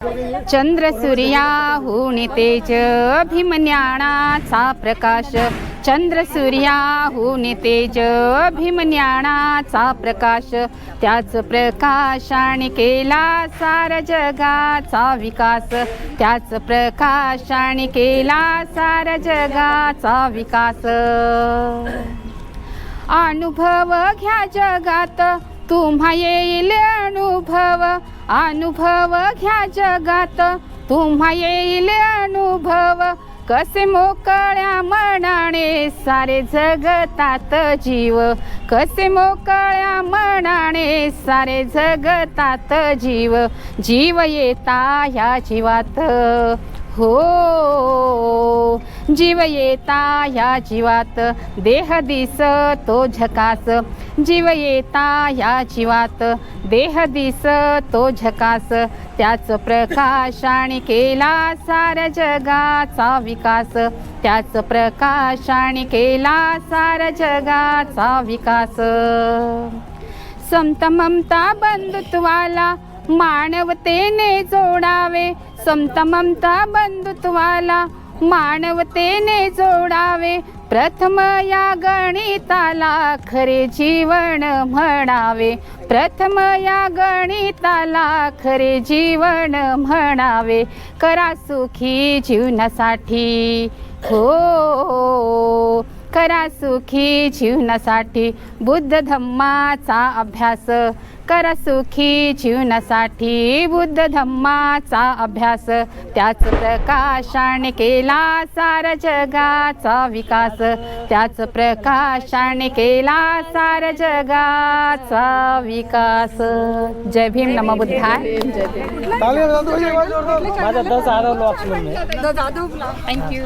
चंद्र सूर्याहून तेज भीमज्ञानाचा प्रकाश, चंद्र सूर्याहून तेज भीमज्ञानाचा प्रकाश, त्याच प्रकाशाने केला सारा जगाचा विकास, त्याच प्रकाशाने केला सारा जगाचा विकास। अनुभव घ्या जगात तुम्हा येईल अनुभव, अनुभव घ्या जगात तुम्हा येईल अनुभव, कसे मोकळ्या मनाने सारे जगतात जीव, कसे मोकळ्या मनाने सारे जगतात जीव, जीव येता ह्या जीवात हो, जीव येता ह्या जीवात देह दिसतो झकास, जीव येता ह्या जीवात देह दिसतो झकास, त्याच प्रकाशाने केला साऱ्या जगाचा विकास, त्याच प्रकाशाने केला साऱ्या जगाचा विकास। समता ममता बंधुत्वाला मानवतेने जोडावे, समता ममता बंधुत्वाला मानवतेने जोडावे, प्रथम या गणिताला खरे जीवन म्हणावे, प्रथम या गणिताला खरे जीवन म्हणावे, करा सुखी जीवनासाठी हो, करा सुखी जीवनासाठी बुद्ध धम्माचा अभ्यास, करा सुखी जीवनासाठी बुद्ध धम्माचा अभ्यास, त्याच प्रकाशाने केला सारा जगाचा विकास, त्याच प्रकाशाने केला सारा जगाचा विकास। जय भीम, नमो बुद्धाय। माझा 10 आरवलं. थँक्यू।